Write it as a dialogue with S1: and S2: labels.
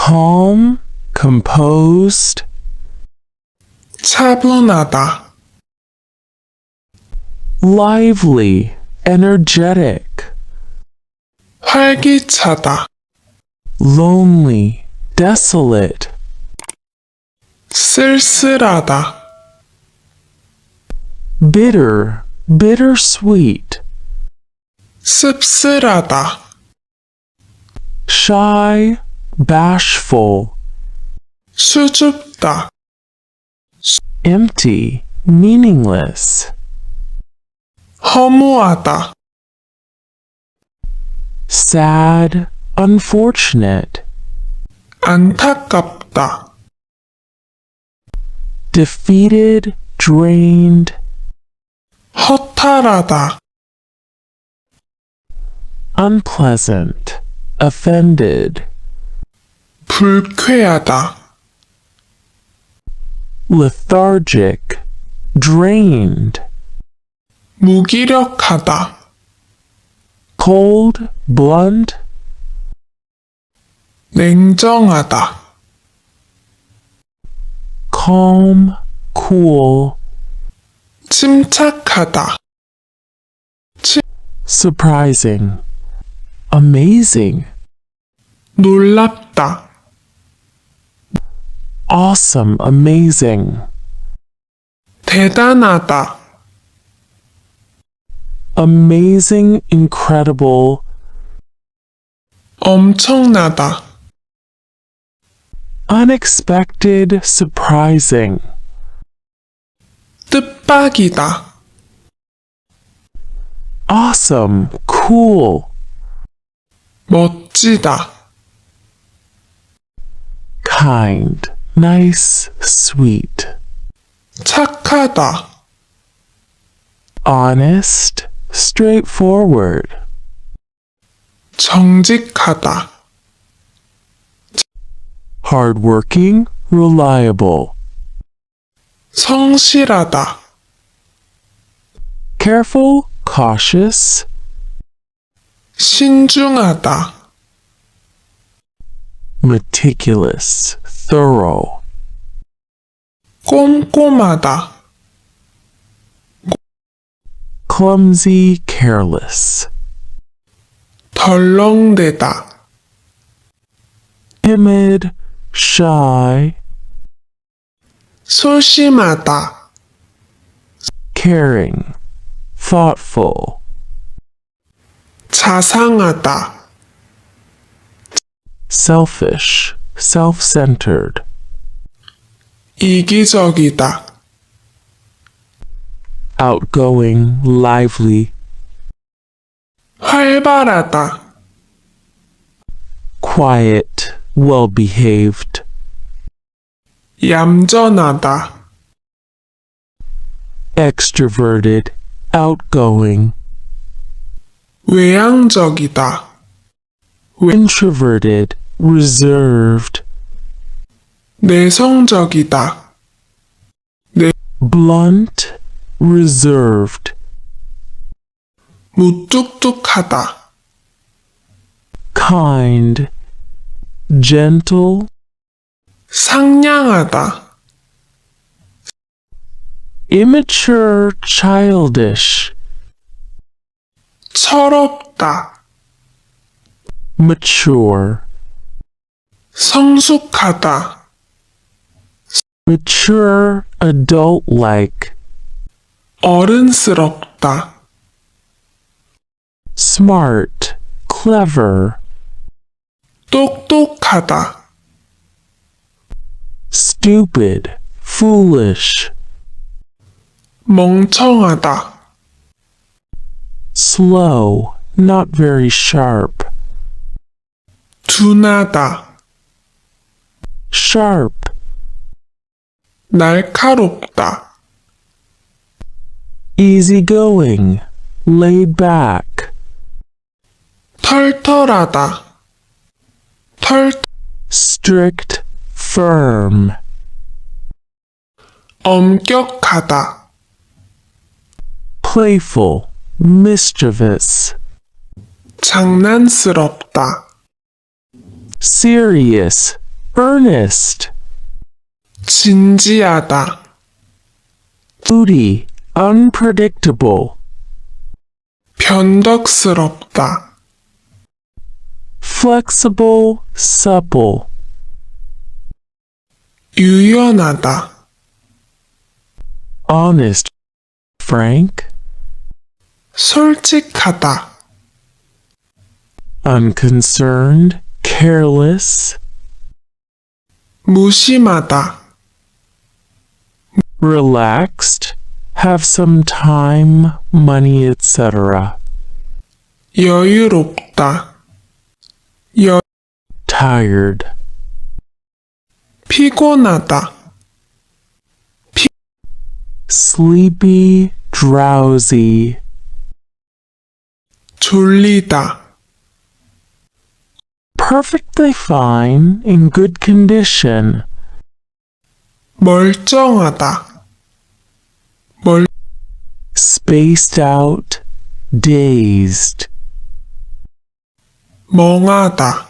S1: calm, composed,
S2: 차분하다,
S1: lively, energetic,
S2: 활기차다,
S1: lonely, desolate,
S2: 쓸쓸하다,
S1: bitter, bittersweet,
S2: 씁쓸하다,
S1: shy, bashful,
S2: 수줍다,
S1: empty, meaningless,
S2: 허무하다,
S1: sad, unfortunate,
S2: 안타깝다,
S1: defeated, drained,
S2: 허탈하다,
S1: unpleasant, offended,
S2: 불쾌하다,
S1: lethargic, drained,
S2: 무기력하다,
S1: cold, blunt,
S2: 냉정하다,
S1: calm, cool,
S2: 침착하다,
S1: surprising, amazing,
S2: 놀랍다,
S1: awesome, amazing,
S2: 대단하다,
S1: amazing, incredible,
S2: 엄청나다,
S1: unexpected, surprising,
S2: 뜻밖이다,
S1: awesome, cool,
S2: 멋지다,
S1: kind, nice, sweet,
S2: 착하다,
S1: honest, straightforward,
S2: 정직하다,
S1: hardworking, reliable,
S2: 성실하다,
S1: careful, cautious,
S2: 신중하다,
S1: meticulous, thorough,
S2: 꼼꼼하다,
S1: clumsy, careless,
S2: 덜렁대다,
S1: timid, shy,
S2: 소심하다,
S1: caring, thoughtful,
S2: 자상하다,
S1: selfish, self-centered,
S2: 이기적이다,
S1: outgoing, lively,
S2: 활발하다,
S1: quiet, well-behaved,
S2: 얌전하다,
S1: extroverted, outgoing,
S2: 외향적이다,
S1: introverted, reserved,
S2: 내성적이다,
S1: blunt, reserved,
S2: 무뚝뚝하다,
S1: kind, gentle,
S2: 상냥하다,
S1: immature, childish,
S2: 철없다,
S1: mature,
S2: 성숙하다,
S1: mature, adult-like,
S2: 어른스럽다,
S1: smart, clever,
S2: 똑똑하다,
S1: stupid, foolish,
S2: 멍청하다,
S1: slow, not very sharp,
S2: 둔하다,
S1: sharp,
S2: 날카롭다,
S1: easygoing, laid back,
S2: 털털하다,
S1: strict, firm,
S2: 엄격하다,
S1: playful, mischievous,
S2: 장난스럽다,
S1: serious, earnest,
S2: 진지하다,
S1: moody, unpredictable,
S2: 변덕스럽다,
S1: flexible, supple,
S2: 유연하다,
S1: honest, frank,
S2: 솔직하다,
S1: unconcerned, careless,
S2: 무심하다,
S1: relaxed, have some time, money, etc.
S2: 여유롭다,
S1: tired,
S2: 피곤하다,
S1: sleepy, drowsy,
S2: 졸리다,
S1: perfectly fine, in good condition,
S2: 멀쩡하다,
S1: spaced out, dazed,
S2: 멍하다,